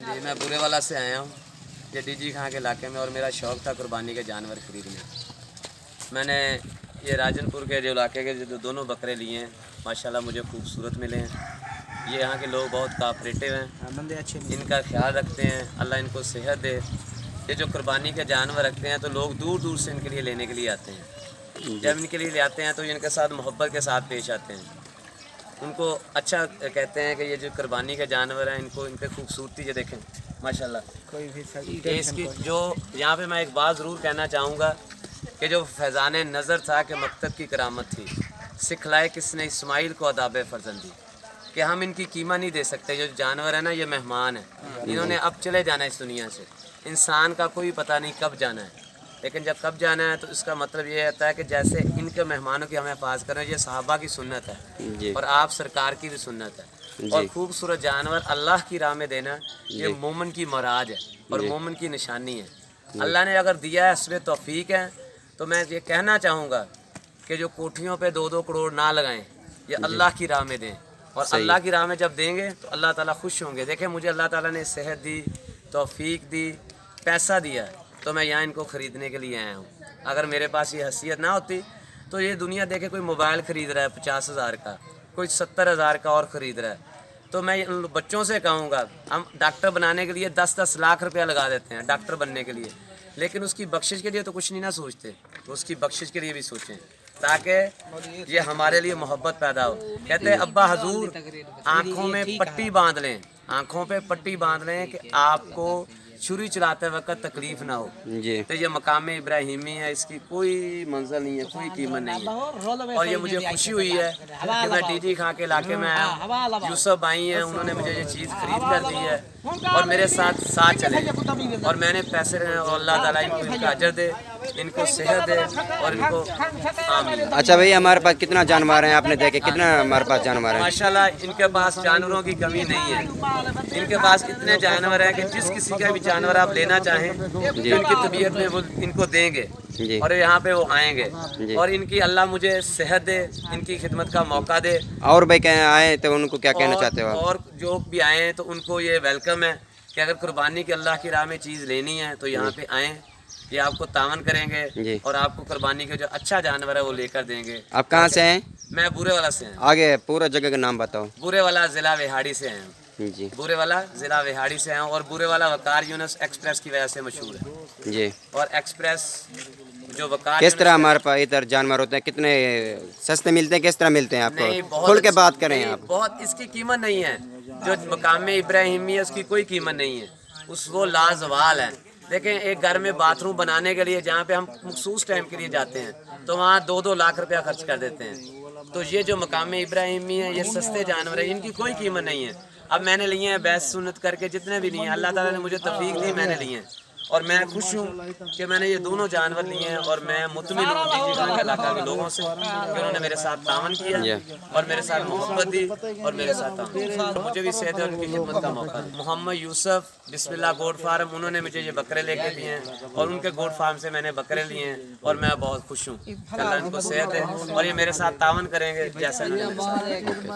जी मैं बुरे वाला से आया हूँ, ये डीजी खां के इलाके में, और मेरा शौक़ था कुर्बानी के जानवर ख़रीदने। मैंने ये राजनपुर के जो इलाके के जो दोनों बकरे लिए हैं, माशाल्लाह मुझे खूबसूरत मिले हैं। ये यहाँ के लोग बहुत कोऑपरेटिव हैं, इनका ख्याल रखते हैं, अल्लाह इनको सेहत दे। ये जो कुर्बानी के जानवर रखते हैं तो लोग दूर दूर से इनके लिए लेने के लिए आते हैं। जब इनके लिए ले आते हैं तो इनके साथ मोहब्बत के साथ पेश आते हैं, उनको अच्छा कहते हैं कि ये जो कुर्बानी के जानवर हैं, इनको इनके खूबसूरती ये देखें माशाल्लाह। कोई भी कि इसकी जो यहाँ पे मैं एक बात ज़रूर कहना चाहूँगा कि जो फैज़ान नज़र था कि मकतब की करामत थी, सिखलाए किसने इस्माइल को अदाब फर्जंदी, कि हम इनकी कीमत नहीं दे सकते। जो जानवर है ना, ये मेहमान है, इन्होंने अब चले जाना है इस दुनिया से। इंसान का कोई पता नहीं कब जाना है, लेकिन जब कब जाना है तो इसका मतलब ये होता है कि जैसे इनके मेहमानों की हमें हिफाज़त करें, ये सहाबा की सुन्नत है और आप सरकार की भी सुन्नत है। और खूबसूरत जानवर अल्लाह की राह में देना ये मोमिन की मराज है और मोमिन की निशानी है। अल्लाह ने अगर दिया है, इसमें तौफीक है। तो मैं ये कहना चाहूँगा कि जो कोठियों पे 2-2 करोड़ ना लगाएं, ये अल्लाह की राह में दें, और अल्लाह की राह में जब देंगे तो अल्लाह ताला खुश होंगे। देखें, मुझे अल्लाह ताला ने सेहत दी, तौफीक दी, पैसा दिया, तो मैं यहाँ इनको ख़रीदने के लिए आया हूँ। अगर मेरे पास ये हैसियत ना होती तो ये दुनिया देखे कोई मोबाइल ख़रीद रहा है 50,000 का, कोई 70,000 का और ख़रीद रहा है, तो मैं उन बच्चों से कहूँगा, हम डॉक्टर बनाने के लिए 10-10 लाख रुपया लगा देते हैं डॉक्टर बनने के लिए, लेकिन उसकी बख्शिश के लिए तो कुछ नहीं ना सोचते, तो उसकी बख्शिश के लिए भी सोचें ताकि ये हमारे लिए मोहब्बत पैदा हो। कहते हैं अब्बा हजूर आँखों में पट्टी बांध लें, आँखों पे पट्टी बांध लें कि आपको छुरी चलाते वक्त तकलीफ ना हो। तो ये मकाम इब्राहिमी है, इसकी कोई मंजिल नहीं है, कोई कीमत नहीं है। और ये मुझे खुशी हुई है कि मैं डीजी खां के इलाके में आया हूँ। यूसुफ भाई हैं, उन्होंने मुझे ये चीज़ खरीद कर दी है और मेरे साथ चले, और मैंने पैसे और अल्लाह ताला इनको इनका अजर दे, इनको सेहत दे और इनको आमीन। अच्छा भाई, हमारे पास कितना जानवर हैं आपने देखे? कितना हमारे पास जानवर हैं? माशाल्लाह इनके पास जानवरों की कमी नहीं है, इनके पास इतने जानवर हैं कि जिस किसी का भी जानवर आप लेना चाहें इनकी तबीयत में वो इनको देंगे और यहाँ पे वो आएंगे। और इनकी अल्लाह मुझे सेहत दे, इनकी खिदमत का मौका दे। और भाई कहीं आए तो उनको क्या कहना चाहते हो? और जो भी आए तो उनको ये वेलकम है कि अगर कुर्बानी की अल्लाह की राह में चीज़ लेनी है तो यहाँ पे आएँ, ये आपको तावन करेंगे और आपको कुर्बानी के जो अच्छा जानवर है वो लेकर देंगे। आप कहाँ से हैं? मैं बुरे वाला से हूँ। आगे पूरा जगह का नाम बताओ। बुरे वाला ज़िला विहाड़ी से हैं जी। बुरे वाला ज़िला विहाड़ी से हैं, और बुरे वाला वकार यूनस एक्सप्रेस की वजह से मशहूर है जी। और एक्सप्रेस जो वकार किस तरह हमारे पास इधर जानवर होते हैं? कितने सस्ते मिलते हैं? किस तरह मिलते हैं आपको? खुल के बात करें आप। बहुत इसकी कीमत नहीं है, जो मकाम इब्राहिमी है उसकी कोई कीमत नहीं है, वो लाजवाल है। देखें, एक घर में बाथरूम बनाने के लिए जहाँ पे हम मखसूस टाइम के लिए जाते हैं तो वहाँ 2-2 लाख रुपया खर्च कर देते हैं। तो ये जो मकाम इब्राहिमी है, ये सस्ते जानवर है, इनकी कोई कीमत नहीं है। अब मैंने लिए हैं बैस सुन्नत करके, जितने भी लिए हैं अल्लाह ताला ने मुझे तौफीक दी, मैंने लिए हैं, और मैं खुश हूँ कि मैंने ये दोनों जानवर लिए हैं। और मैं मुतमिन हूँ डीजी खां के इलाका के लोगों से कि उन्होंने मेरे साथ तावन किया और मेरे साथ मोहब्बत दी और मेरे साथ तावन, मुझे भी सेहत और उनकी खिदमत का मौका दी। मोहम्मद यूसुफ बिस्मिल्लाह गोट फार्म, उन्होंने मुझे ये बकरे लेके दिए हैं और उनके गोट फार्म से मैंने बकरे लिए हैं और मैं बहुत खुश हूँ। अल्लाह इनको सेहत है और ये मेरे साथ तावन करेंगे जैसा इन्होंने मेरे साथ।